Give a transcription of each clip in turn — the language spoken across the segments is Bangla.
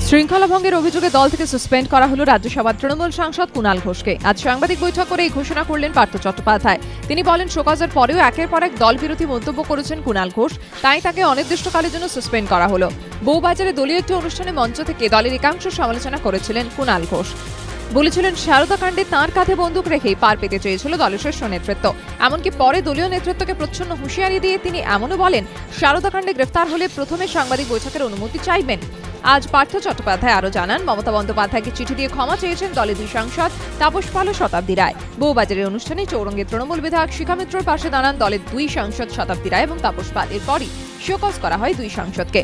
শৃঙ্খলা ভঙ্গের অভিযোগে দল থেকে সাসপেন্ড করা হলো রাজ্যসভার তৃণমূল সাংসদ কুণাল ঘোষকে। আজ সাংবাদিক বৈঠক করে এই ঘোষণা করলেন পার্থ চট্টোপাধ্যায়। তিনি বলেন, শোকজের পরেও একের পর এক দলবিরোধী মন্তব্য করেছেন কুণাল ঘোষ, তাই তাকে অনির্দিষ্টকালের জন্য সাসপেন্ড করা হলো। বউবাজারে দলীয় একটি অনুষ্ঠানে মঞ্চ থেকে দলের একাংশ সমালোচনা করেছিলেন কুণাল ঘোষ। বলেছিলেন, সারদা কাণ্ডে তাঁর কাঁধে বন্দুক রেখেই পার পেতে চেয়েছিল দলের শীর্ষ নেতৃত্ব। এমনকি পরে দলীয় নেতৃত্বকে প্রচ্ছন্ন হুঁশিয়ারি দিয়ে তিনি এমনও বলেন, সারদা কাণ্ডে গ্রেফতার হলে প্রথমে সাংবাদিক বৈঠকের অনুমতি চাইবেন। আজ পার্থ চট্টোপাধ্যায় আরও জানান, মমতা বন্দ্যোপাধ্যায়কে চিঠি দিয়ে ক্ষমা চেয়েছেন দলের দুই সাংসদ তাপস পাল ও শতাব্দী রায়। বউবাজারের অনুষ্ঠানে চৌরঙ্গীর তৃণমূল বিধায়ক শিখা মিত্রর পাশে দাঁড়ান দলের দুই সাংসদ শতাব্দী রায় এবং তাপস পাল। এরপরই শোকজ করা হয় দুই সাংসদকে।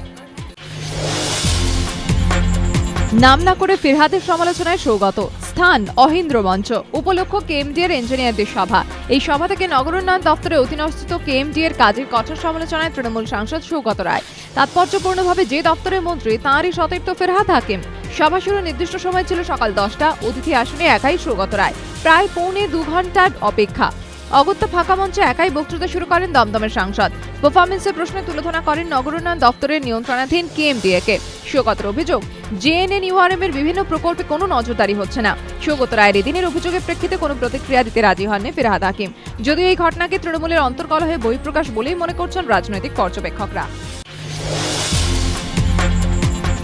নাম না করে ফিরহাদের সমালোচনায় সৌগত। স্থান অহিন্দ্র মঞ্চ। উপলক্ষ কেএমডিএর ইঞ্জিনিয়ারদের সভা। এই সভা থেকে নগর উন্নয়ন দপ্তরে অধীনস্থিত কেএমডিএর কাজের কঠোর সমালোচনায় তৃণমূল সাংসদ সৌগত রায়। তাৎপর্যপূর্ণভাবে যে দপ্তরের মন্ত্রী তাঁরই সতীর্থ ফিরহাদ হাকিম। সভা শুরুর নির্দিষ্ট সময় ছিল সকাল 10টা। অতিথি আসনে একাই সৌগত রায়। প্রায় পৌনে 2 ঘন্টার অপেক্ষা। অগত্যা ফাঁকা মঞ্চে একাই বক্তৃতা শুরু করেন দমদমের সাংসদ। পারফরমেন্সের প্রশ্নে তুলোধনা করেন নগর উন্নয়ন দপ্তরের নিয়ন্ত্রণাধীন কেএমডিএ-কে। সৌগতের অভিযোগ, জেএনএনইউআরএম এর বিভিন্ন প্রকল্পে কোনো নজরদারি হচ্ছে না। সৌগত রায়ের এদিনের অভিযোগের প্রেক্ষিতে কোনো প্রতিক্রিয়া দিতে রাজি হননি ফিরহাদ হাকিম। যদিও এই ঘটনাকে তৃণমূলের অন্তর্কলহে বহিঃপ্রকাশ বলেই মনে করছেন রাজনৈতিক পর্যবেক্ষকরা।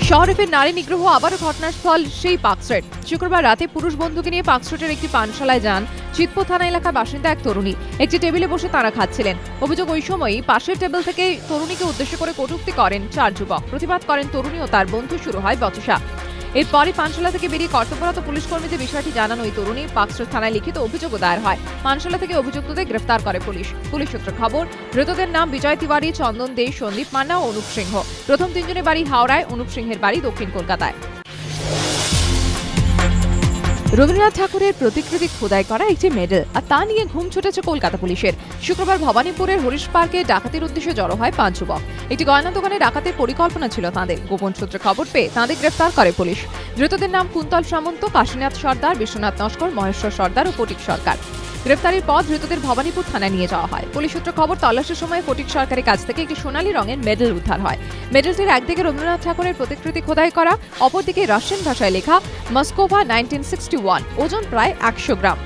শহরে ফের নারী নিগ্রহ, আবারও ঘটনাস্থল সেই পার্কস্ট্রিট। শুক্রবার রাতে পুরুষ বন্ধুকে নিয়ে পার্কস্ট্রিটের একটি পানশালায় যান চিতপুর থানা এলাকার বাসিন্দা এক তরুণী। একটি টেবিলে বসে তাঁরা খাচ্ছিলেন। অভিযোগ, ওই সময়ই পাশের টেবিল থেকে তরুণীকে উদ্দেশ্য করে কটূক্তি করেন 4 যুবক। প্রতিবাদ করেন তরুণী ও তার বন্ধু। শুরু হয় বচসা। এরপরই পানশালা থেকে বেরিয়ে কর্তব্যরত পুলিশ কর্মীদের বিষয়টি জানান ওই তরুণী। পার্কস্ট্রিট থানায় লিখিত অভিযোগও দায়ের হয়। পানশালা থেকে অভিযুক্তদের গ্রেফতার করে পুলিশ। পুলিশ সূত্রে খবর, ধৃতদের নাম বিজয় তিওয়ারি, চন্দন দে, সন্দীপ মান্না ও অনুপ সিংহ। প্রথম 3 জনের বাড়ি হাওড়ায়, অনুপ সিংহের বাড়ি দক্ষিণ কলকাতায়। রবীন্দ্রনাথ ঠাকুরের প্রতিকৃতি খোদাই করা একটি মেডেল, আর তা নিয়ে ঘুম ছুটেছে কলকাতা পুলিশের। শুক্রবার ভবানীপুরের হরিশ পার্কে ডাকাতির উদ্দেশ্যে জড়ো হয় 5 যুবক। একটি গয়না দোকানে ডাকাতির পরিকল্পনা ছিল তাঁদের। গোপন সূত্রে খবর পেয়ে তাঁদের গ্রেফতার করে পুলিশ। ধৃতদের নাম কুন্তল সামন্ত, কাশীনাথ সর্দার, বিশ্বনাথ নস্কর, মহেশ্বর সর্দার ও ফটিক সরকার। গ্রেফতারির পর ধৃতদের ভবানীপুর থানায় নিয়ে যাওয়া হয়। পুলিশ সূত্রে খবর, তল্লাশির সময় ফটিক সরকারের কাছ থেকে একটি সোনালী রঙের মেডেল উদ্ধার হয়। মেডেলটির একদিকে রবীন্দ্রনাথ ঠাকুরের প্রতিকৃতি খোদাই করা, অপরদিকে রাশিয়ান ভাষায় লেখা মস্কোভা 1961, ওজন প্রায় 100 গ্রাম।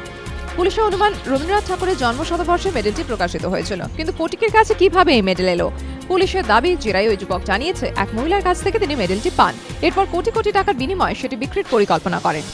পুলিশের অনুমান, রবীন্দ্রনাথ ঠাকুরের জন্ম শতবর্ষে মেডেলটি প্রকাশিত হয়েছিল। কিন্তু ফটিকের কাছে কিভাবে এই মেডেল এলো? পুলিশের দাবি, জেরায় ওই যুবক জানিয়েছে এক মহিলার কাছ থেকে তিনি মেডেলটি পান। এরপর কোটি কোটি টাকার বিনিময়ে সেটি বিক্রির পরিকল্পনা করেন।